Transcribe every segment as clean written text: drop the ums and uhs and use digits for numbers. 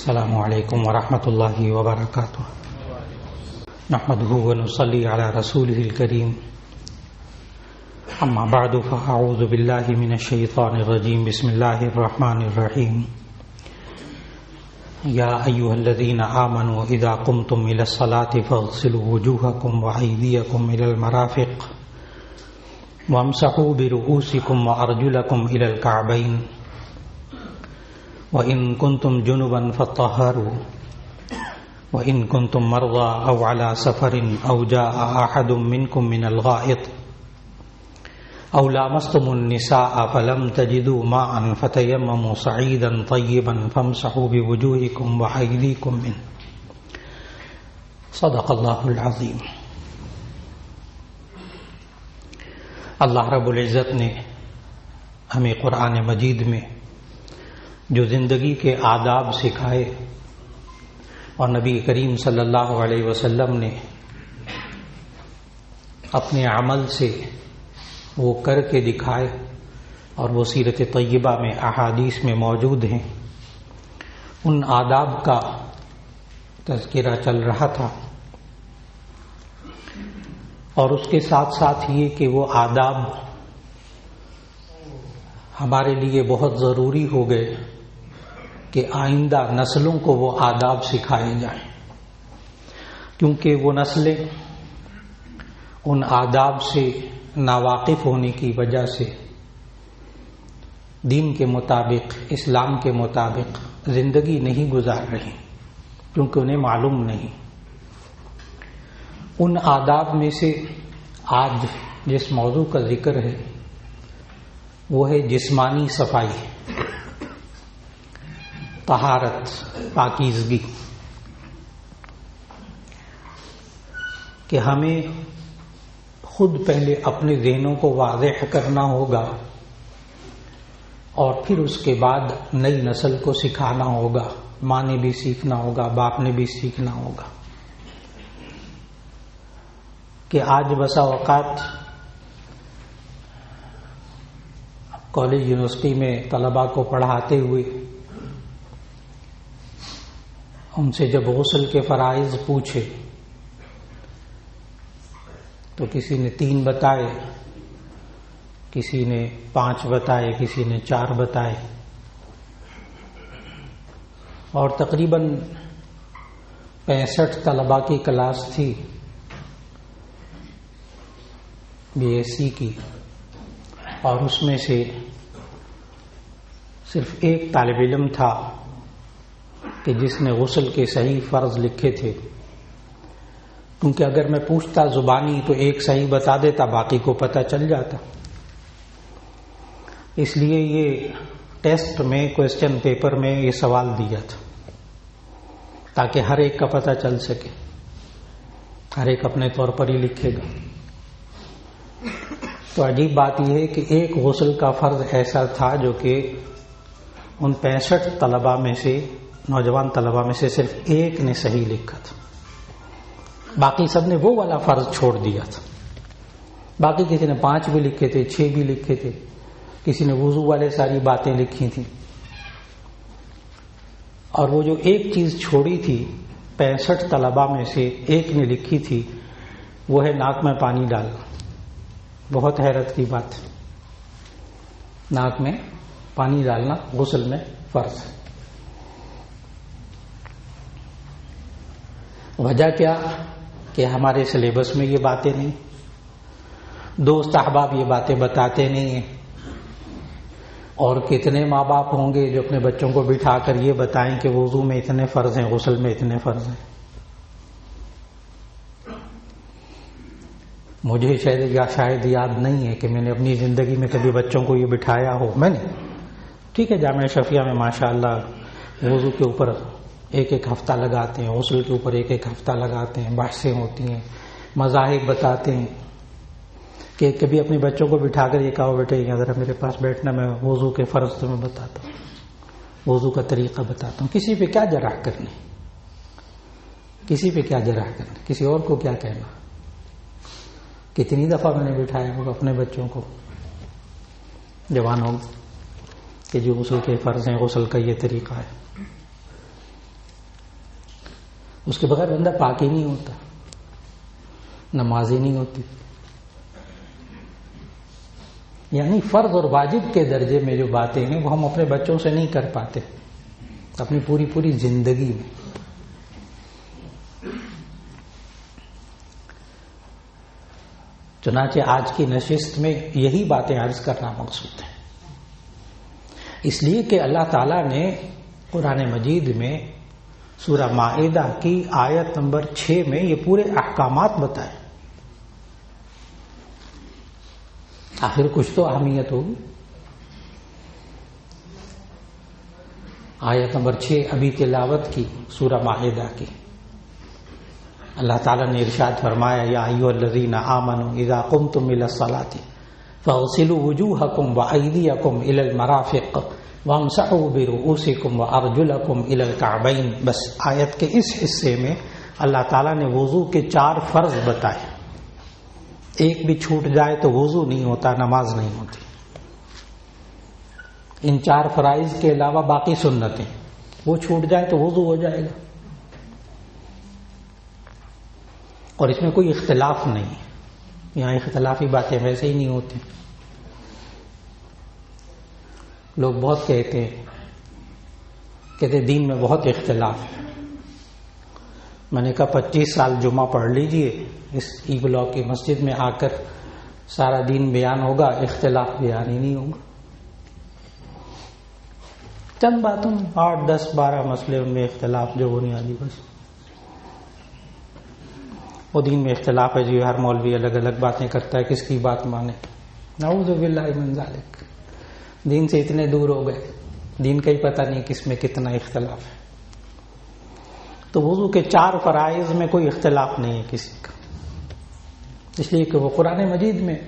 السلام علیکم ورحمۃ اللہ وبرکاتہ نحمده ونصلی علی رسوله الکریم اما بعد فاعوذ باللہ من الشیطان الرجیم بسم اللہ الرحمن الرحیم یا ایھا الذین آمنوا اذا قمتم الی الصلاة فاغسلوا وجوہکم وایدیکم الی المرافق وامسحوا برؤوسکم وارجلکم الی الکعبین وَإِن كُنتُمْ جُنُبًا فَطَهَّرُوا وَإِن كُنتُمْ مَرْضَىٰ أَوْ عَلَىٰ سَفَرٍ أَوْ جَاءَ أَحَدٌ مِّنكُم مِّنَ الْغَائِطِ أَوْ لَامَسْتُمُ النِّسَاءَ فَلَمْ تَجِدُوا مَاءً فَتَيَمَّمُوا صَعِيدًا طَيِّبًا فَامْسَحُوا بِوُجُوهِكُمْ وَأَيْدِيكُمْ مِنْهُ صدق اللہ العظیم۔ اللہ رب العزت نے ہمیں قرآن مجید میں جو زندگی کے آداب سکھائے اور نبی کریم صلی اللہ علیہ وسلم نے اپنے عمل سے وہ کر کے دکھائے اور وہ سیرت طیبہ میں احادیث میں موجود ہیں، ان آداب کا تذکرہ چل رہا تھا، اور اس کے ساتھ ساتھ یہ کہ وہ آداب ہمارے لیے بہت ضروری ہو گئے کہ آئندہ نسلوں کو وہ آداب سکھائے جائیں، کیونکہ وہ نسلیں ان آداب سے ناواقف ہونے کی وجہ سے دین کے مطابق، اسلام کے مطابق زندگی نہیں گزار رہی، کیونکہ انہیں معلوم نہیں۔ ان آداب میں سے آج جس موضوع کا ذکر ہے وہ ہے جسمانی صفائی، طہارت، پاکیزگی، کہ ہمیں خود پہلے اپنے ذہنوں کو واضح کرنا ہوگا اور پھر اس کے بعد نئی نسل کو سکھانا ہوگا، ماں نے بھی سیکھنا ہوگا، باپ نے بھی سیکھنا ہوگا۔ کہ آج بسا اوقات کالج یونیورسٹی میں طلباء کو پڑھاتے ہوئے ان سے جب غسل کے فرائض پوچھے تو کسی نے 3 بتائے، کسی نے 5 بتائے، کسی نے 4 بتائے، اور تقریباً 65 طلباء کی کلاس تھی BSc کی، اور اس میں سے صرف ایک طالب علم تھا کہ جس نے غسل کے صحیح فرض لکھے تھے، کیونکہ اگر میں پوچھتا زبانی تو ایک صحیح بتا دیتا، باقی کو پتہ چل جاتا۔ اس لیے یہ ٹیسٹ میں، کوسچن پیپر میں یہ سوال دیا تھا تاکہ ہر ایک کا پتہ چل سکے، ہر ایک اپنے طور پر ہی لکھے گا۔ تو عجیب بات یہ ہے کہ ایک غسل کا فرض ایسا تھا جو کہ ان 65 طلباء میں سے، نوجوان طلباء میں سے صرف ایک نے صحیح لکھا تھا، باقی سب نے وہ والا فرض چھوڑ دیا تھا۔ باقی کسی نے 5 بھی لکھے تھے، 6 بھی لکھے تھے، کسی نے وضو والے ساری باتیں لکھی تھیں، اور وہ جو ایک چیز چھوڑی تھی 65 طلباء میں سے ایک نے لکھی تھی، وہ ہے ناک میں پانی ڈالنا۔ بہت حیرت کی بات، ناک میں پانی ڈالنا غسل میں فرض ہے۔ وجہ کیا کہ ہمارے سلیبس میں یہ باتیں نہیں، دوست احباب یہ باتیں بتاتے نہیں ہیں، اور کتنے ماں باپ ہوں گے جو اپنے بچوں کو بٹھا کر یہ بتائیں کہ وضو میں اتنے فرض ہیں، غسل میں اتنے فرض ہیں۔ مجھے شاید یاد نہیں ہے کہ میں نے اپنی زندگی میں کبھی بچوں کو یہ بٹھایا ہو۔ میں نے ٹھیک ہے، جامعہ شفیہ میں ماشاءاللہ وضو کے اوپر ایک ہفتہ لگاتے ہیں، غسل کے اوپر ایک ہفتہ لگاتے ہیں، بحثیں ہوتی ہیں، مذاہب بتاتے ہیں، کہ کبھی اپنے بچوں کو بٹھا کر یہ کہو بیٹے ذرا میرے پاس بیٹھنا، میں وضو کے فرض تمہیں بتاتا ہوں، وضو کا طریقہ بتاتا ہوں۔ کسی پہ کیا جرح کرنے، کسی پہ کیا جرح کرنے، کسی اور کو کیا کہنا۔ کتنی دفعہ میں نے بٹھایا ہوگا اپنے بچوں کو، جوانوں کہ جو غسل کے فرض ہیں، غسل کا یہ طریقہ ہے۔ اس کے بغیر بندہ پاک ہی نہیں ہوتا، نماز ہی نہیں ہوتی. یعنی فرض اور واجب کے درجے میں جو باتیں ہیں وہ ہم اپنے بچوں سے نہیں کر پاتے اپنی پوری زندگی میں. چنانچہ آج کی نشست میں یہی باتیں عرض کرنا مقصود ہے، اس لیے کہ اللہ تعالیٰ نے قرآن مجید میں سورہ مائدہ کی آیت نمبر 6 میں یہ پورے احکامات بتائے. آخر کچھ تو اہمیت ہوگی. آیت نمبر 6 ابھی تلاوت کی سورہ مائدہ کی. اللہ تعالیٰ نے ارشاد فرمایا یا ایھا الذین آمنوا اذا قمتم الی الصلاۃ فاغسلوا وجوہکم وایدیکم الی المرافق وامسحوا برؤوسکم وارجلکم الی الکعبین. بس آیت کے اس حصے میں اللہ تعالیٰ نے وضو کے 4 فرض بتائے. ایک بھی چھوٹ جائے تو وضو نہیں ہوتا، نماز نہیں ہوتی. ان 4 فرائض کے علاوہ باقی سنتیں، وہ چھوٹ جائے تو وضو ہو جائے گا. اور اس میں کوئی اختلاف نہیں ہے، یہاں اختلافی باتیں ویسے ہی نہیں ہوتی. لوگ بہت کہتے دین میں بہت اختلاف ہے. میں نے کہا 25 سال جمعہ پڑھ لیجئے اس ای بلاک کی مسجد میں آ کر، سارا دین بیان ہوگا، اختلاف بیان ہی نہیں ہوگا. چند باتوں 8 10 12 مسئلے ان میں اختلاف جو بنیادی بس. وہ دین میں اختلاف ہے جی، ہر مولوی الگ الگ باتیں کرتا ہے، کس کی بات مانے. نعوذ باللہ من ذالک. دین سے اتنے دور ہو گئے، دین کا ہی پتہ نہیں کس میں کتنا اختلاف ہے. تو وضو کے 4 فرائض میں کوئی اختلاف نہیں ہے کسی کا، اس لیے کہ وہ قرآن مجید میں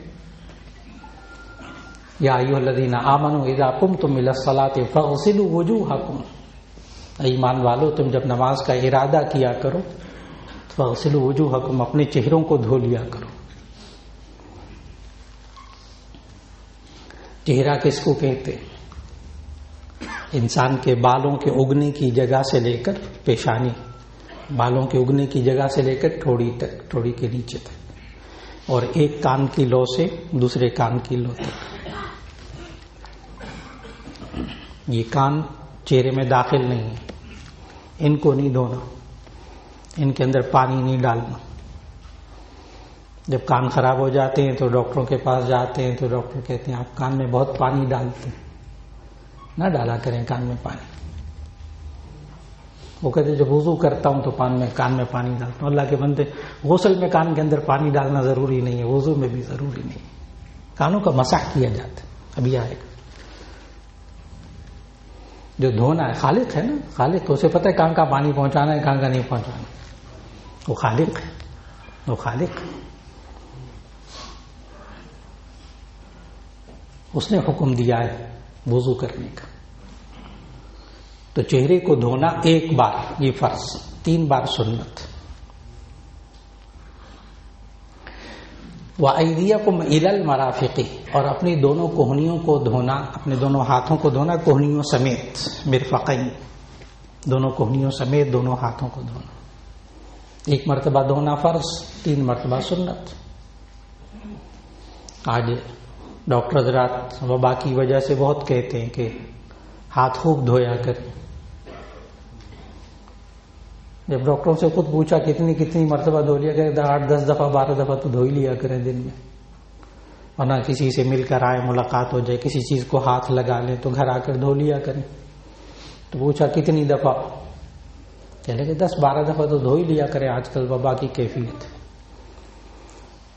یا ایھا الذین آمنوا اذا قمتم الی الصلاۃ فاغسلوا وجوہکم. ایمان والو تم جب نماز کا ارادہ کیا کرو فاغسلوا وجوہکم، اپنے چہروں کو دھو لیا کرو. چہرہ کس کو کہتے؟ انسان کے بالوں کے اگنے کی جگہ سے لے کر پیشانی، بالوں کے اگنے کی جگہ سے لے کر ٹھوڑی تک، ٹھوڑی کے نیچے تک، اور ایک کان کی لو سے دوسرے کان کی لو تک. یہ کان چہرے میں داخل نہیں ہے، ان کو نہیں دھونا، ان کے اندر پانی نہیں ڈالنا. جب کان خراب ہو جاتے ہیں تو ڈاکٹروں کے پاس جاتے ہیں تو ڈاکٹر کہتے ہیں آپ کان میں بہت پانی ڈالتے ہیں، نہ ڈالا کریں کان میں پانی. وہ کہتے ہیں جب وضو کرتا ہوں تو کان میں پانی ڈالتا ہوں. اللہ کے بندے، غسل میں کان کے اندر پانی ڈالنا ضروری نہیں ہے، وضو میں بھی ضروری نہیں ہے. کانوں کا مسح کیا جاتا ہے. ابھی آئے گا جو دھونا ہے، خالق ہے نا، خالق اسے پتہ ہے کہاں کا پانی پہنچانا ہے کہاں کا نہیں پہنچانا. وہ خالق ہے، وہ خالق ہے. اس نے حکم دیا ہے وضو کرنے کا. تو چہرے کو دھونا 1 بار یہ فرض، 3 بار سنت. وَأَيْدِيَكُمْ إِلَى الْمَرَافِقِ، اور اپنی دونوں کوہنیوں کو دھونا، اپنے دونوں ہاتھوں کو دھونا کوہنیوں سمیت، مرفقین، دونوں کوہنیوں سمیت دونوں ہاتھوں کو دھونا. 1 مرتبہ دھونا فرض، 3 مرتبہ سنت. آج ڈاکٹر حضرات وبا کی وجہ سے بہت کہتے ہیں کہ ہاتھ خوب دھویا کریں. جب ڈاکٹروں سے خود پوچھا کتنی مرتبہ دھو لیا کریں، 8 10 دفعہ 12 دفعہ تو دھو ہی لیا کریں دن میں. ورنہ کسی سے مل کر آئے، ملاقات ہو جائے، کسی چیز کو ہاتھ لگا لیں تو گھر آ کر دھو لیا کریں. تو پوچھا کتنی دفعہ، کہنے کہ 10 12 دفعہ تو دھو ہی لیا کریں، آج کل وبا کی کیفیت.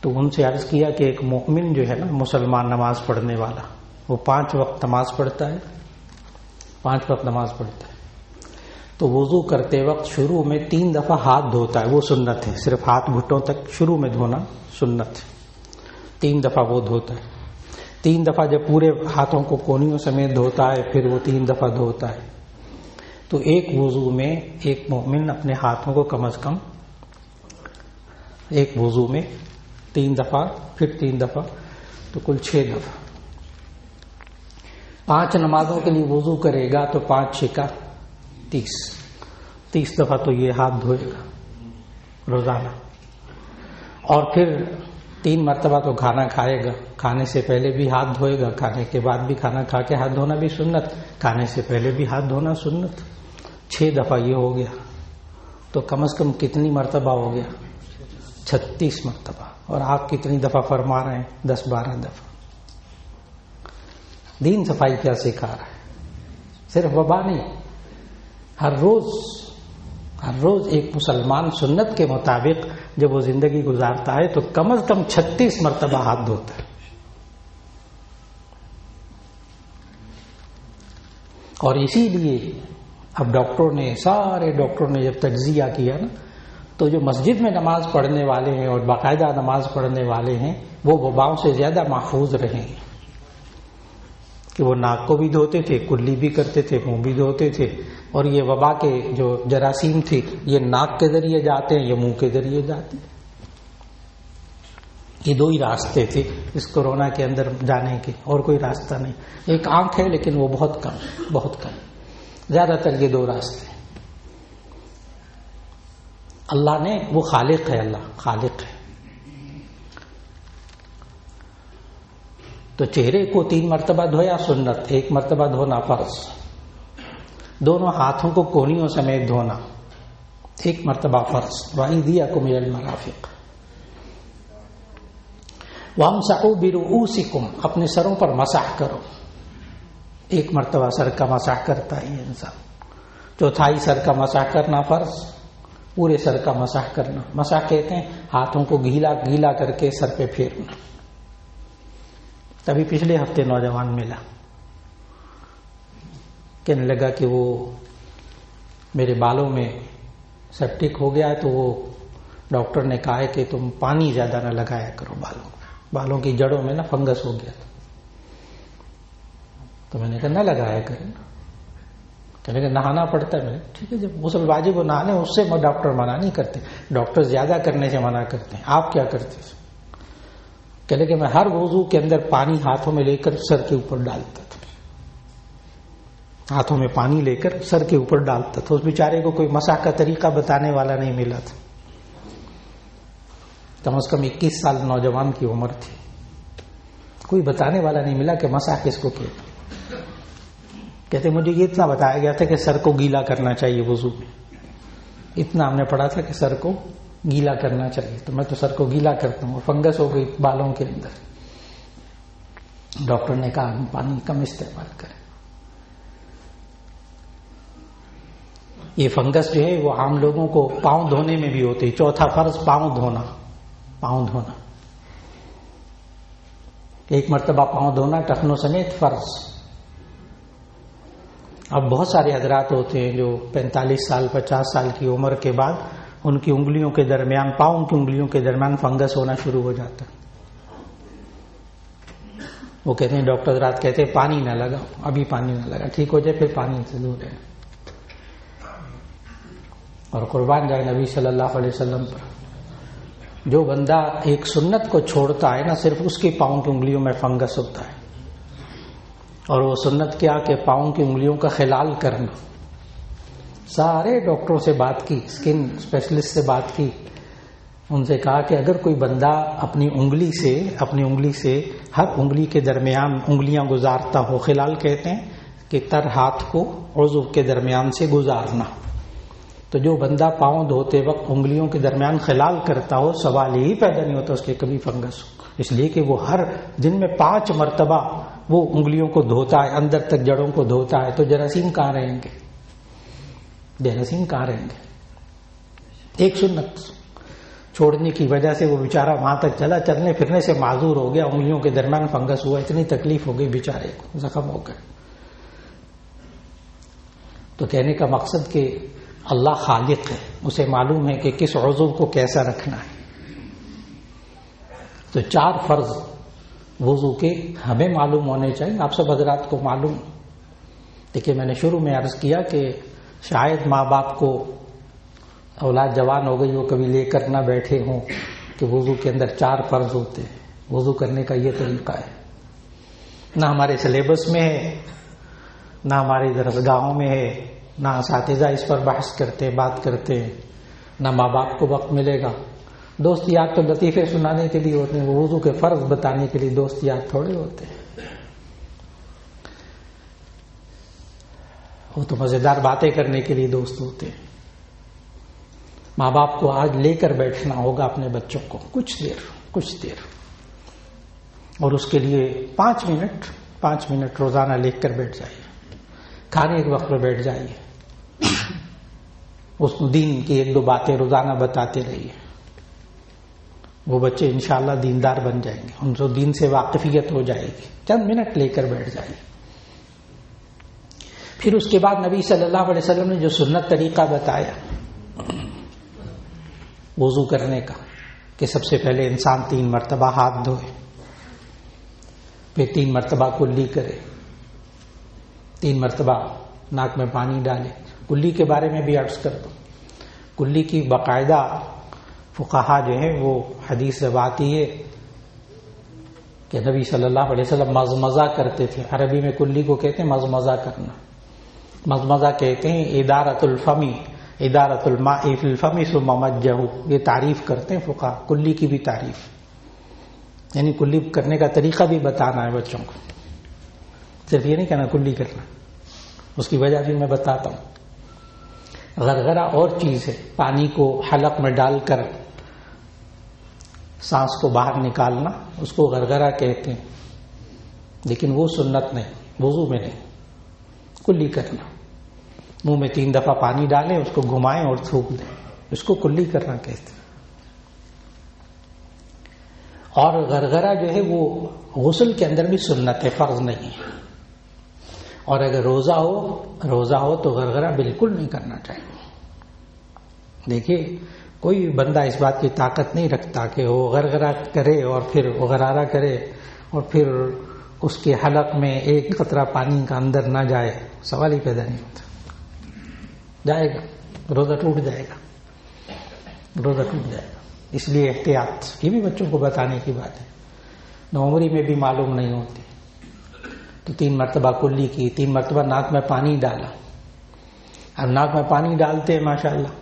تو ان سے عرض کیا کہ ایک مومن جو ہے نا، مسلمان نماز پڑھنے والا، وہ 5 وقت نماز پڑھتا ہے، 5 وقت نماز پڑھتا ہے. تو وضو کرتے وقت شروع میں 3 دفعہ ہاتھ دھوتا ہے، وہ سنت ہے. صرف ہاتھ گھٹوں تک شروع میں دھونا سنت ہے. 3 دفعہ وہ دھوتا ہے. 3 دفعہ جب پورے ہاتھوں کو کونیوں سمیت دھوتا ہے پھر وہ 3 دفعہ دھوتا ہے. تو ایک وضو میں ایک مومن اپنے ہاتھوں کو کم از کم ایک وضو میں 3 دفعہ، پھر 3 دفعہ، تو کل 6 دفعہ. 5 نمازوں کے لیے وضو کرے گا تو 5 6 کا 30، 36 دفعہ تو یہ ہاتھ دھوئے گا روزانہ، اور پھر 3 مرتبہ تو کھانا کھائے گا، کھانے سے پہلے بھی ہاتھ دھوئے گا، کھانے کے بعد بھی، کھانا کھا کے ہاتھ دھونا بھی سنت، کھانے سے پہلے بھی ہاتھ دھونا سنت، 6 دفعہ یہ ہو گیا، تو کم از کم کتنی مرتبہ ہو گیا؟ 36 مرتبہ. اور آپ کتنی دفعہ فرما رہے ہیں؟ 10-12 دفعہ. دین صفائی کیا سکھا رہا ہے؟ صرف وبا نہیں، ہر روز ایک مسلمان سنت کے مطابق جب وہ زندگی گزارتا ہے تو کم از کم 36 مرتبہ ہاتھ دھوتا ہے. اور اسی لیے اب سارے ڈاکٹروں نے جب تجزیہ کیا نا، تو جو مسجد میں نماز پڑھنے والے ہیں اور باقاعدہ نماز پڑھنے والے ہیں وہ وباؤں سے زیادہ محفوظ رہے ہیں، کہ وہ ناک کو بھی دھوتے تھے، کلی بھی کرتے تھے، منہ بھی دھوتے تھے، اور یہ وبا کے جو جراثیم تھی یہ ناک کے ذریعے جاتے ہیں، یہ منہ کے ذریعے جاتے ہیں. یہ 2 ہی راستے تھے اس کورونا کے اندر جانے کے، اور کوئی راستہ نہیں. ایک آنکھ ہے لیکن وہ بہت کم، زیادہ تر یہ 2 راستے. اللہ نے، وہ خالق ہے، اللہ خالق ہے. تو چہرے کو 3 مرتبہ دھویا سنت، 1 مرتبہ دھونا فرض. دونوں ہاتھوں کو کونیوں سمیت دھونا 1 مرتبہ فرض. وَأَيْدِيَكُمْ إِلَى الْمَرَافِقِ وَامْسَحُوا بِرُؤُوسِكُمْ، اپنے سروں پر مسح کرو. 1 مرتبہ سر کا مسح کرتا ہے یہ انسان. چوتھائی سر کا مسح کرنا فرض، پورے سر کا مسح کرنا. مسح کہتے ہیں ہاتھوں کو گیلا کر کے سر پہ پھیرنا. تبھی پچھلے ہفتے نوجوان ملا، کہنے لگا کہ وہ میرے بالوں میں سیپٹک ہو گیا ہے، تو وہ ڈاکٹر نے کہا ہے کہ تم پانی زیادہ نہ لگایا کرو بالوں کی جڑوں میں نا فنگس ہو گیا. تو میں نے کہا نہ لگایا کریں. کہنے کہ نہانا پڑتا ہے. میں نے ٹھیک ہے، جب غسل واجب وہ نہانے اس سے ڈاکٹر منع نہیں کرتے، ڈاکٹر زیادہ کرنے سے منع کرتے ہیں. آپ کیا کرتے ہیں؟ کہنے کہ میں ہر وضو کے اندر پانی ہاتھوں میں لے کر سر کے اوپر ڈالتا تھا، ہاتھوں میں پانی لے کر سر کے اوپر ڈالتا تھا. اس بیچارے کو کوئی مسح کا طریقہ بتانے والا نہیں ملا تھا. کم از کم 21 سال نوجوان کی عمر تھی، کوئی بتانے والا نہیں ملا کہ مسح کس کو کہتے. کہتے مجھے یہ اتنا بتایا گیا تھا کہ سر کو گیلا کرنا چاہیے وضو میں، اتنا ہم نے پڑھا تھا کہ سر کو گیلا کرنا چاہیے، تو میں تو سر کو گیلا کرتا ہوں. فنگس ہو گئی بالوں کے اندر. ڈاکٹر نے کہا ہم پانی کم استعمال کریں. یہ فنگس جو ہے وہ عام لوگوں کو پاؤں دھونے میں بھی ہوتی ہے. چوتھا فرض پاؤں دھونا. 1 مرتبہ پاؤں دھونا ٹخنوں سمیت فرض. اب بہت سارے حضرات ہوتے ہیں جو 45 سال 50 سال کی عمر کے بعد ان کی انگلیوں کے درمیان، پاؤں کی انگلیوں کے درمیان فنگس ہونا شروع ہو جاتا ہے. وہ کہتے ہیں ڈاکٹر حضرات کہتے ہیں پانی نہ لگاؤ، ابھی پانی نہ لگا، ٹھیک ہو جائے پھر پانی سے دور رہے. اور قربان جائے نبی صلی اللہ علیہ وسلم پر، جو بندہ ایک سنت کو چھوڑتا ہے نا، صرف اس کے پاؤں کی انگلیوں میں فنگس ہوتا ہے. اور وہ سنت کیا کہ پاؤں کی انگلیوں کا خلال کرنا. سارے ڈاکٹروں سے بات کی، اسکن اسپیشلسٹ سے بات کی، ان سے کہا کہ اگر کوئی بندہ اپنی انگلی سے ہر انگلی کے درمیان انگلیاں گزارتا ہو، خلال کہتے ہیں کہ تر ہاتھ کو عضو کے درمیان سے گزارنا، تو جو بندہ پاؤں دھوتے وقت انگلیوں کے درمیان خلال کرتا ہو، سوال یہی پیدا نہیں ہوتا اس کے کبھی فنگس ہو. اس لیے کہ وہ ہر دن میں 5 مرتبہ وہ انگلیوں کو دھوتا ہے، اندر تک جڑوں کو دھوتا ہے. تو جراثیم کہاں رہیں گے؟ ایک سنت چھوڑنے کی وجہ سے وہ بیچارہ وہاں تک چلا، چلنے پھرنے سے معذور ہو گیا، انگلیوں کے درمیان فنگس ہوا، اتنی تکلیف ہو گئی بیچارے کو، زخم ہو گئے. تو کہنے کا مقصد کہ اللہ خالق ہے، اسے معلوم ہے کہ کس عضو کو کیسا رکھنا ہے. تو 4 فرض وضو کے ہمیں معلوم ہونے چاہیے، آپ سب حضرات کو معلوم. دیکھیے میں نے شروع میں عرض کیا کہ شاید ماں باپ کو اولاد جوان ہو گئی وہ کبھی لے کر نہ بیٹھے ہوں کہ وضو کے اندر 4 فرض ہوتے ہیں. وضو کرنے کا یہ طریقہ ہے، نہ ہمارے سلیبس میں ہے، نہ ہماری درسگاہوں میں ہے، نہ اساتذہ اس پر بحث کرتے بات کرتے، نہ ماں باپ کو وقت ملے گا. دوست یار تو لطیفے سنانے کے لیے ہوتے ہیں، وضو کے فرض بتانے کے لیے دوست یار تھوڑے ہوتے ہیں. وہ تو مزیدار باتیں کرنے کے لیے دوست ہوتے ہیں. ماں باپ کو آج لے کر بیٹھنا ہوگا اپنے بچوں کو کچھ دیر، اور اس کے لیے 5 منٹ روزانہ لے کر بیٹھ جائیے. کھانے کے وقت میں بیٹھ جائیے، اس کو دین کی 1-2 باتیں روزانہ بتاتے رہیے. وہ بچے انشاءاللہ دیندار بن جائیں گے، ان کو دین سے واقفیت ہو جائے گی. چند منٹ لے کر بیٹھ جائیے. پھر اس کے بعد نبی صلی اللہ علیہ وسلم نے جو سنت طریقہ بتایا وضو کرنے کا، کہ سب سے پہلے انسان 3 مرتبہ ہاتھ دھوئے، پھر 3 مرتبہ کلی کرے، 3 مرتبہ ناک میں پانی ڈالے. کلی کے بارے میں بھی عرض کر دوں، کلی کی باقاعدہ فقہا جو ہیں وہ حدیث روایتی ہے کہ نبی صلی اللہ علیہ وسلم مزمزہ کرتے تھے. عربی میں کلی کو کہتے ہیں مزمزہ کرنا. مزمزہ کہتے ہیں ادارۃ الماء فی الفم ثم مجہ. یہ تعریف کرتے ہیں فقہا، کلی کی بھی تعریف، یعنی کلی کرنے کا طریقہ بھی بتانا ہے بچوں کو. صرف یہ نہیں کہنا کلی کرنا، اس کی وجہ بھی میں بتاتا ہوں. غرغرہ اور چیز ہے، پانی کو حلق میں ڈال کر سانس کو باہر نکالنا، اس کو غرغرہ کہتے ہیں، لیکن وہ سنت نہیں، وضو میں نہیں. کلی کرنا، منہ میں 3 دفعہ پانی ڈالیں، اس کو گھمائیں اور تھوک دیں، اس کو کلی کرنا کہتے ہیں. اور غرغرہ جو ہے وہ غسل کے اندر بھی سنت ہے، فرض نہیں ہے. اور اگر روزہ ہو تو غرغرہ بالکل نہیں کرنا چاہیے. دیکھیے کوئی بندہ اس بات کی طاقت نہیں رکھتا کہ وہ غرغرہ کرے اور پھر غرارہ کرے اور پھر اس کے حلق میں 1 قطرہ پانی کا اندر نہ جائے. سوال ہی پیدا نہیں ہوتا. جائے گا، روزہ ٹوٹ جائے گا. اس لیے احتیاط، یہ بھی بچوں کو بتانے کی بات ہے. نوعمری میں بھی معلوم نہیں ہوتی تو 3 مرتبہ کلی کی، 3 مرتبہ ناک میں پانی ڈالا. اب ناک میں پانی ڈالتے ہیں ماشاءاللہ،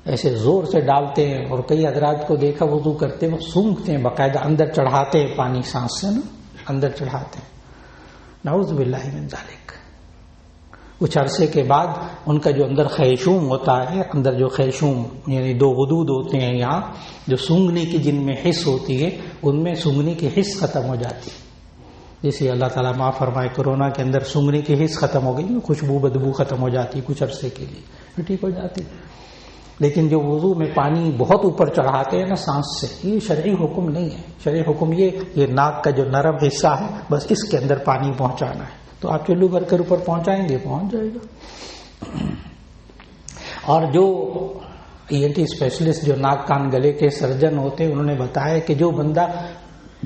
ایسے زور سے ڈالتے ہیں، اور کئی حضرات کو دیکھا وضو کرتے وہ سونگھتے ہیں، باقاعدہ اندر چڑھاتے ہیں پانی، سانس سے نا اندر چڑھاتے ہیں. نعوذ باللہ من ذالک. کچھ عرصے کے بعد ان کا جو اندر خیشوم ہوتا ہے، اندر جو خیشوم یعنی 2 غدود ہوتے ہیں یہاں، جو سونگھنے کی جن میں حس ہوتی ہے، ان میں سونگھنے کی حس ختم ہو جاتی ہے. جیسے اللہ تعالیٰ معاف فرمائے، کورونا کے اندر سونگھنے کی حس ختم ہو گئی، خوشبو بدبو ختم ہو جاتی کچھ عرصے کے لیے، پھر ٹھیک ہو جاتی. لیکن جو وضو میں پانی بہت اوپر چڑھاتے ہیں نا سانس سے، یہ شرعی حکم نہیں ہے. شرعی حکم یہ ناک کا جو نرم حصہ ہے بس اس کے اندر پانی پہنچانا ہے. تو آپ چلو بھر کر اوپر پہنچائیں گے، پہنچ جائے گا. اور جو ENT اسپیشلسٹ، جو ناک کان گلے کے سرجن ہوتے ہیں، انہوں نے بتایا کہ جو بندہ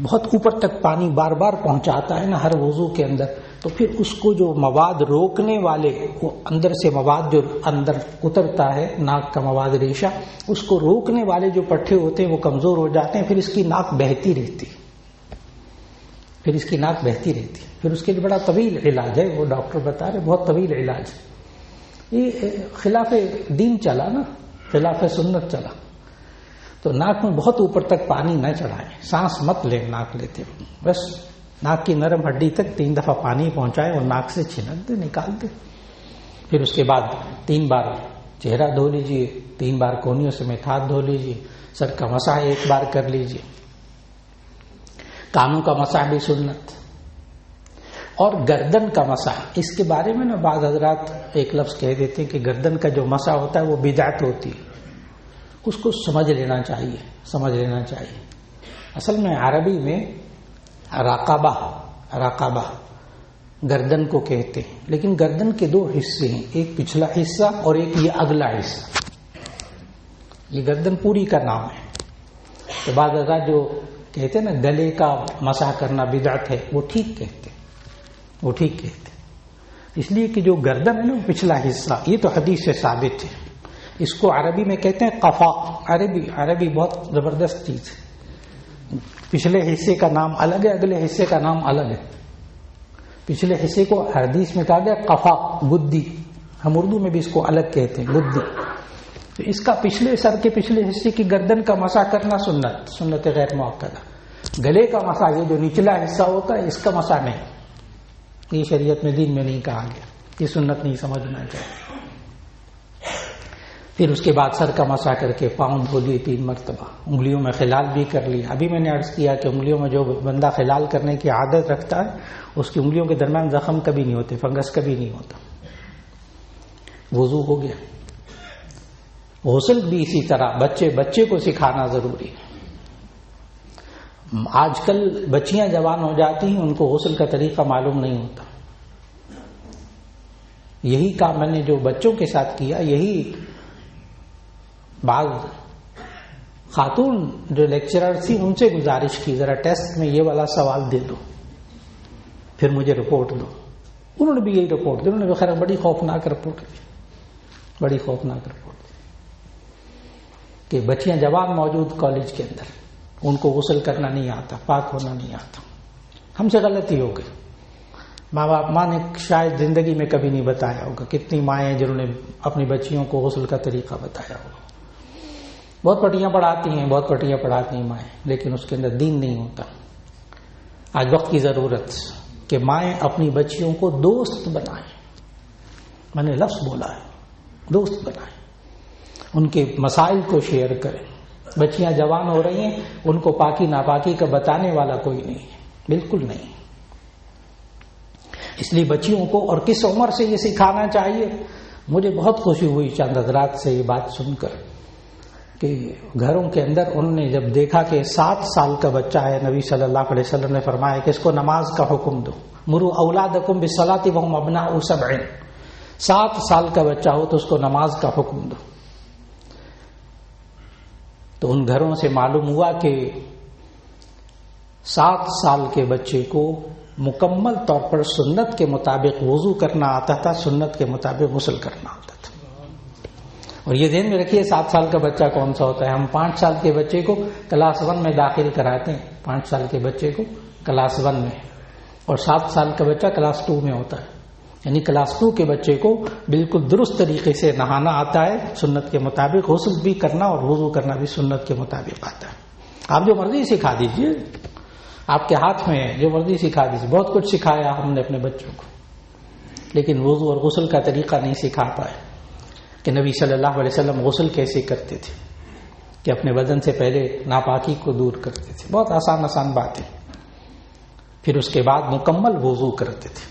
بہت اوپر تک پانی بار بار پہنچاتا ہے نا ہر وضو کے اندر، تو پھر اس کو جو مواد روکنے والے، وہ اندر سے مواد جو اندر اترتا ہے، ناک کا مواد ریشہ، اس کو روکنے والے جو پٹھے ہوتے ہیں وہ کمزور ہو جاتے ہیں. پھر اس کی ناک بہتی رہتی، پھر اس کے لیے بڑا طویل علاج ہے. وہ ڈاکٹر بتا رہے بہت طویل علاج. یہ خلاف دین چلا نا، خلاف سنت چلا. تو ناک میں بہت اوپر تک پانی نہ چڑھائیں، سانس مت لیں ناک لیتے، بس ناک کی نرم ہڈی تک 3 دفعہ پانی پہنچائیں اور ناک سے چھنک دیں، نکال دیں. پھر اس کے بعد 3 بار چہرہ دھو لیجئے، 3 بار کونیوں سمیت ہاتھ دھو لیجئے، سر کا مسح 1 بار کر لیجئے. کانوں کا مسح بھی سنت. اور گردن کا مسح، اس کے بارے میں نا بعض حضرات ایک لفظ کہہ دیتے ہیں کہ گردن کا جو مسح ہوتا ہے وہ بدعت ہوتی ہے. اس کو سمجھ لینا چاہیے. اصل میں عربی میں راقبہ گردن کو کہتے ہیں، لیکن گردن کے 2 حصے ہیں، ایک پچھلا حصہ اور ایک یہ اگلا حصہ. یہ گردن پوری کا نام ہے. تو بعض حضرات جو کہتے ہیں نا گلے کا مسح کرنا بدعت ہے، وہ ٹھیک کہتے. اس لیے کہ جو گردن ہے نا پچھلا حصہ، یہ تو حدیث سے ثابت ہے. اس کو عربی میں کہتے ہیں قفا. عربی بہت زبردست چیز ہے. پچھلے حصے کا نام الگ ہے، اگلے حصے کا نام الگ ہے. پچھلے حصے کو حدیث میں کہا گیا قفا، گدی، ہم اردو میں بھی اس کو الگ کہتے ہیں گدی. تو اس کا پچھلے سر کے پچھلے حصے کی گردن کا مسح کرنا سنت غیر مؤکدہ. گلے کا مسح یہ جو نچلا حصہ ہوتا ہے اس کا مسح نہیں, یہ شریعت میں دین میں نہیں کہا گیا, یہ سنت نہیں سمجھنا چاہیے. پھر اس کے بعد سر کا مسح کر کے پاؤں دھو لیے 3 مرتبہ, انگلیوں میں خلال بھی کر لیا. ابھی میں نے عرض کیا کہ انگلیوں میں جو بندہ خلال کرنے کی عادت رکھتا ہے اس کی انگلیوں کے درمیان زخم کبھی نہیں ہوتے, فنگس کبھی نہیں ہوتا. وضو ہو گیا. غسل بھی اسی طرح بچے کو سکھانا ضروری ہے. آج کل بچیاں جوان ہو جاتی ہیں, ان کو غسل کا طریقہ معلوم نہیں ہوتا. یہی کام میں نے جو بچوں کے ساتھ کیا, یہی بعض خاتون جو لیکچرر تھی ان سے گزارش کی, ذرا ٹیسٹ میں یہ والا سوال دے دو, پھر مجھے رپورٹ دو. انہوں نے بھی یہی رپورٹ دی. انہوں نے خیر بڑی خوفناک رپورٹ دی, بڑی خوفناک رپورٹ دی کہ بچیاں جوان موجود کالج کے اندر, ان کو غسل کرنا نہیں آتا, پاک ہونا نہیں آتا. ہم سے غلطی ہو گئی. ماں نے شاید زندگی میں کبھی نہیں بتایا ہوگا. کتنی مائیں جنہوں نے اپنی بچیوں کو غسل کا طریقہ بتایا ہوگا. بہت پٹیاں پڑھاتی ہیں مائیں, لیکن اس کے اندر دین نہیں ہوتا. آج وقت کی ضرورت کہ مائیں اپنی بچیوں کو دوست بنائیں. میں نے لفظ بولا ہے, دوست بنائیں, ان کے مسائل کو شیئر کریں. بچیاں جوان ہو رہی ہیں, ان کو پاکی ناپاکی کا بتانے والا کوئی نہیں ہے, بالکل نہیں. اس لیے بچیوں کو اور کس عمر سے یہ سکھانا چاہیے. مجھے بہت خوشی ہوئی چند حضرات سے یہ بات سن کر کہ گھروں کے اندر انہوں نے جب دیکھا کہ 7 سال کا بچہ ہے, نبی صلی اللہ علیہ وسلم نے فرمایا کہ اس کو نماز کا حکم دو. مروا اولادکم بالصلاۃ وهم ابناء 7. 7 سال کا بچہ ہو تو اس کو نماز کا حکم دو. تو ان گھروں سے معلوم ہوا کہ 7 سال کے بچے کو مکمل طور پر سنت کے مطابق وضو کرنا آتا تھا, سنت کے مطابق غسل کرنا آتا تھا. اور یہ ذہن میں رکھیے 7 سال کا بچہ کون سا ہوتا ہے. ہم 5 سال کے بچے کو کلاس 1 میں داخل کراتے ہیں, 5 سال کے بچے کو کلاس 1 میں, اور 7 سال کا بچہ کلاس 2 میں ہوتا ہے. یعنی کلاس 2 کے بچے کو بالکل درست طریقے سے نہانا آتا ہے سنت کے مطابق, غسل بھی کرنا اور وضو کرنا بھی سنت کے مطابق آتا ہے. آپ جو مرضی سکھا دیجئے, آپ کے ہاتھ میں ہے, جو مرضی سکھا دیجئے. بہت کچھ سکھایا ہم نے اپنے بچوں کو, لیکن وضو اور غسل کا طریقہ نہیں سکھا پائے کہ نبی صلی اللہ علیہ وسلم غسل کیسے کرتے تھے, کہ اپنے بدن سے پہلے ناپاکی کو دور کرتے تھے. بہت آسان بات ہے. پھر اس کے بعد مکمل وضو کرتے تھے.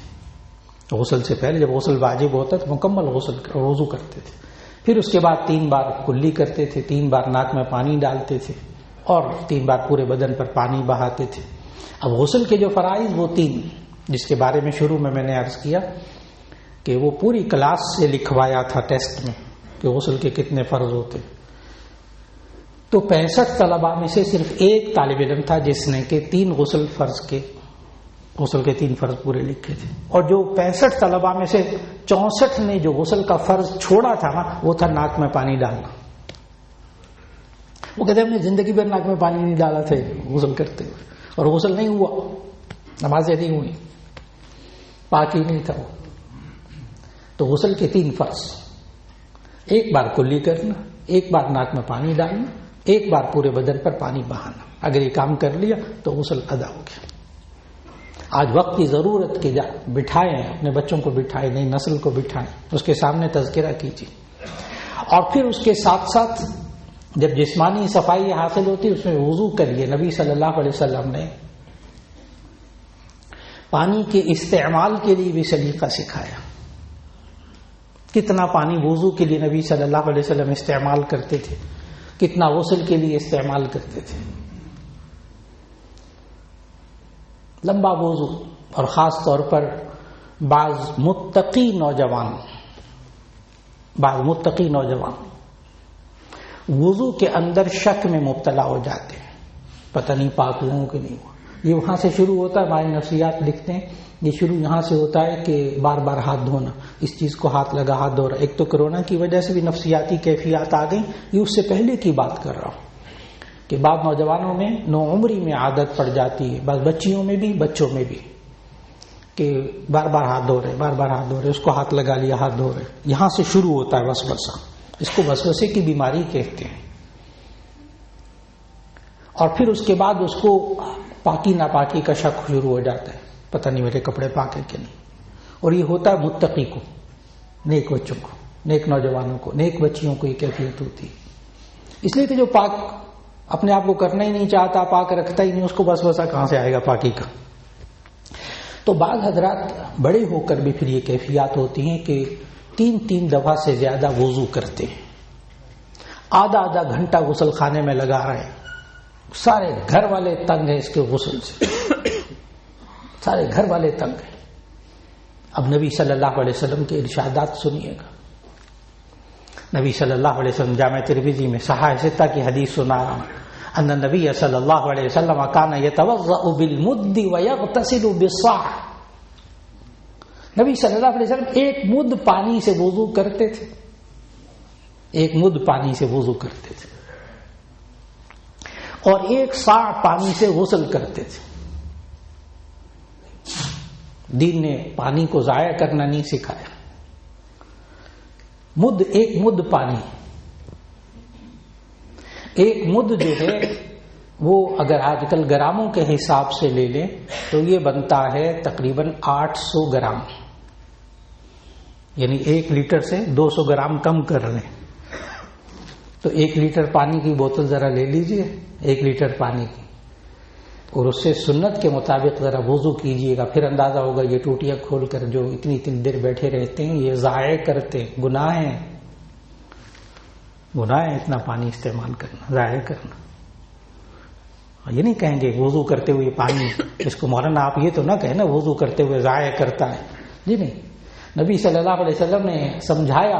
غسل سے پہلے جب غسل واجب ہوتا تو مکمل وضو کرتے تھے. پھر اس کے بعد 3 بار کلی کرتے تھے, 3 بار ناک میں پانی ڈالتے تھے, اور 3 بار پورے بدن پر پانی بہاتے تھے. اب غسل کے جو فرائض وہ 3, جس کے بارے میں شروع میں نے عرض کیا کہ وہ پوری کلاس سے لکھوایا تھا ٹیسٹ میں کہ غسل کے کتنے فرض ہوتے. تو 65 طلباء میں سے صرف ایک طالب علم تھا جس نے کہ 3 غسل کے 3 فرض پورے لکھے تھے. اور جو 65 طلباء میں سے 64 نے جو غسل کا فرض چھوڑا تھا نا, وہ تھا ناک میں پانی ڈالنا. وہ کہتے ہیں ہم نے زندگی بھر ناک میں پانی نہیں ڈالا تھا غسل کرتے ہوئے, اور غسل نہیں ہوا, نمازیں نہیں ہوئی, پاکی نہیں تھا وہ. تو غسل کے 3 فرض, ایک بار کلی کرنا, ایک بار ناک میں پانی ڈالنا, ایک بار پورے بدن پر پانی بہانا. اگر یہ کام کر لیا تو غسل ادا ہو گیا. آج وقت کی ضرورت کے بٹھائیں, اپنے بچوں کو بٹھائیں, نئی نسل کو بٹھائیں, اس کے سامنے تذکرہ کیجیے. اور پھر اس کے ساتھ ساتھ جب جسمانی صفائی حاصل ہوتی اس میں وضو کریے. نبی صلی اللہ علیہ وسلم نے پانی کے استعمال کے لیے بھی سلیقہ سکھایا. کتنا پانی وضو کے لیے نبی صلی اللہ علیہ وسلم استعمال کرتے تھے, کتنا غسل کے لیے استعمال کرتے تھے. لمبا وضو, اور خاص طور پر بعض متقی نوجوان وضو کے اندر شک میں مبتلا ہو جاتے ہیں, پتہ نہیں پاک ہوں کہ نہیں ہوا. یہ وہاں سے شروع ہوتا ہے. ہمارے نفسیات لکھتے ہیں یہ شروع یہاں سے ہوتا ہے کہ بار بار ہاتھ دھونا, اس چیز کو ہاتھ لگا ہاتھ دھو رہا. ایک تو کرونا کی وجہ سے بھی نفسیاتی کیفیات آ گئی, یہ اس سے پہلے کی بات کر رہا ہوں کہ بعض نوجوانوں میں نوعمری میں عادت پڑ جاتی ہے, بعض بچیوں میں بھی بچوں میں بھی, کہ بار بار ہاتھ دھو رہے، بار بار ہاتھ دھو رہے، اس کو ہاتھ لگا لیا، ہاتھ دھو رہے، یہاں سے شروع ہوتا ہے وسوسہ. اس کو وسوسے کی بیماری کہتے ہیں. اور پھر اس کے بعد اس کو پاکی ناپاکی کا شک شروع ہو جاتا ہے، پتہ نہیں میرے کپڑے پاک ہیں کہ نہیں. اور یہ ہوتا ہے متقی کو، نیک بچوں کو، نیک نوجوانوں کو، نیک بچیوں کو یہ کیفیت ہوتی ہے. اس لیے کہ جو پاک اپنے آپ کو کرنا ہی نہیں چاہتا، پاک رکھتا ہی نہیں، اس کو وسوسہ کہاں سے آئے گا پاکی کا. تو بعض حضرات بڑے ہو کر بھی پھر یہ کیفیات ہوتی ہیں کہ 3 دفعہ سے زیادہ وضو کرتے ہیں، آدھا گھنٹہ غسل خانے میں لگا رہے ہیں، سارے گھر والے تنگ ہیں اس کے غسل سے، سارے گھر والے تنگ ہیں. اب نبی صلی اللہ علیہ وسلم کے ارشادات سنیے گا. نبی صلی اللہ علیہ وسلم جامع ترمذی میں صحاح ستہ کی حدیث سنا رہا ہوں. ان النبی صلی اللہ علیہ وسلم کان یتوضأ بالمد ویغتسل بالصاع. نبی صلی اللہ علیہ وسلم ایک مد پانی سے وضو کرتے تھے، ایک مد پانی سے وضو کرتے تھے، اور 1 صاع پانی سے غسل کرتے تھے. دین نے پانی کو ضائع کرنا نہیں سکھایا. مد، ایک مد پانی، ایک مد جو ہے وہ اگر آج کل گراموں کے حساب سے لے لیں تو یہ بنتا ہے تقریباً 800 گرام، یعنی 1 لیٹر سے 200 گرام کم کر لیں. تو 1 لیٹر پانی کی بوتل ذرا لے لیجئے، 1 لیٹر پانی کی، اور اس سے سنت کے مطابق ذرا وضو کیجئے گا. پھر اندازہ ہوگا یہ ٹوٹیاں کھول کر جو اتنی دیر بیٹھے رہتے ہیں یہ ضائع کرتے، گناہ ہے، گناہ ہے اتنا پانی استعمال کرنا، ضائع کرنا. یہ نہیں کہیں گے وضو کرتے ہوئے پانی، اس کو مولانا آپ یہ تو نہ کہیں نا وضو کرتے ہوئے ضائع کرتا ہے. جی نہیں، نبی صلی اللہ علیہ وسلم نے سمجھایا.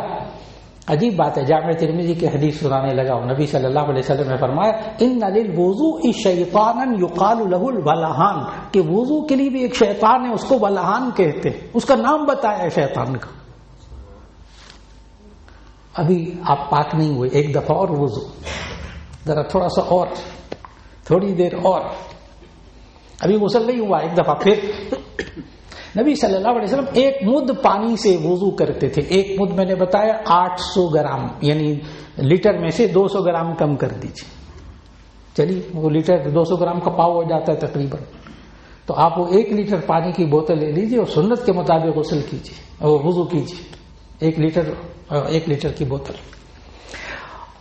عجیب بات ہے، جامع ترمذی کی حدیث سنانے لگا ہوں. نبی صلی اللہ علیہ وسلم نے فرمایا ان للوضوء شیطانا یقال له الولہان، کہ وضو کے لیے بھی ایک شیطان ہے، اس کو ولہان کہتے ہیں. اس کا نام بتایا ہے شیطان کا. ابھی آپ پاک نہیں ہوئے، ایک دفعہ اور وضو، ذرا تھوڑا سا اور، تھوڑی دیر اور، ابھی غسل نہیں ہوا، ایک دفعہ پھر. نبی صلی اللہ علیہ وسلم ایک مد پانی سے وضو کرتے تھے. ایک مد میں نے بتایا 800 گرام، یعنی لیٹر میں سے 200 گرام کم کر دیجیے. چلیے وہ لیٹر 200 گرام کا پاؤ ہو جاتا ہے تقریباً. تو آپ وہ 1 لیٹر پانی کی بوتل لے لیجیے اور سنت کے مطابق غسل کیجیے اور وضو کیجیے. 1 لیٹر کی بوتل.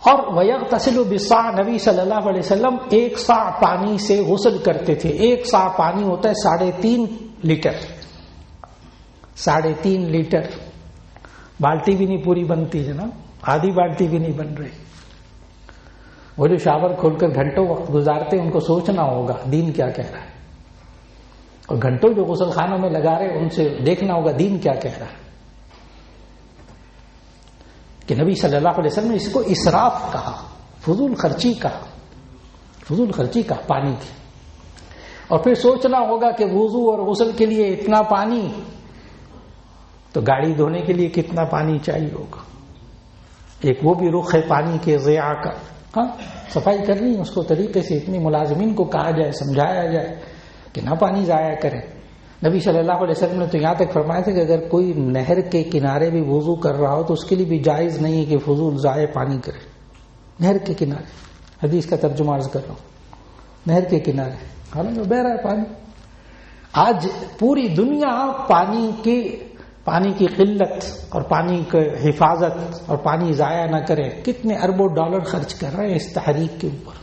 اور ویغتسل بالصاع، نبی صلی اللہ علیہ وسلم 1 صاع پانی سے غسل کرتے تھے. 1 صاع پانی ہوتا ہے 3.5 لیٹر. 3.5 لیٹر بالٹی بھی نہیں پوری بنتی ہے نا، آدھی بالٹی بھی نہیں بن رہی. وہ جو شاور کھول کر گھنٹوں وقت گزارتے ہیں ان کو سوچنا ہوگا دین کیا کہہ رہا ہے، اور گھنٹوں جو غسل خانوں میں لگا رہے ان سے دیکھنا ہوگا دین کیا کہہ رہا ہے. کہ نبی صلی اللہ علیہ وسلم نے اس کو اسراف کہا، فضول خرچی کہا، فضول خرچی کہا پانی کی. اور پھر سوچنا ہوگا کہ وضو اور غسل کے لیے اتنا پانی، تو گاڑی دھونے کے لیے کتنا پانی چاہیے ہوگا. ایک وہ بھی رخ ہے پانی کے ضیاع کا. ہاں صفائی کرنی ہے اس کو طریقے سے، اتنی ملازمین کو کہا جائے، سمجھایا جائے کہ نہ پانی ضائع کریں. نبی صلی اللہ علیہ وسلم نے تو یہاں تک فرمایا تھا کہ اگر کوئی نہر کے کنارے بھی وضو کر رہا ہو تو اس کے لیے بھی جائز نہیں ہے کہ فضول ضائع پانی کرے. نہر کے کنارے، حدیث کا ترجمہ عرض کر رہا ہوں، نہر کے کنارے حالانکہ بہ رہا ہے پانی. آج پوری دنیا پانی کی قلت اور پانی کی حفاظت اور پانی ضائع نہ کرے، کتنے اربوں ڈالر خرچ کر رہے ہیں اس تحریک کے اوپر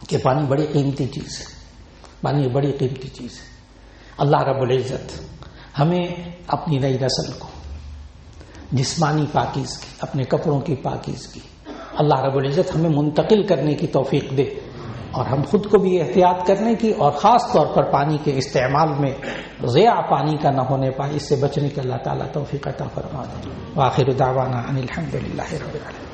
کہ پانی بڑی قیمتی چیز ہے، پانی بڑی قیمتی چیز ہے. اللہ رب العزت ہمیں اپنی نئی نسل کو جسمانی پاکیزگی، اپنے کپڑوں کی پاکیزگی اللہ رب العزت ہمیں منتقل کرنے کی توفیق دے، اور ہم خود کو بھی احتیاط کرنے کی، اور خاص طور پر پانی کے استعمال میں ضیاع پانی کا نہ ہونے پائے، اس سے بچنے کی اللہ تعالیٰ توفیق عطا فرما دے. وآخر دعوانا ان الحمد للہ رب العالمین.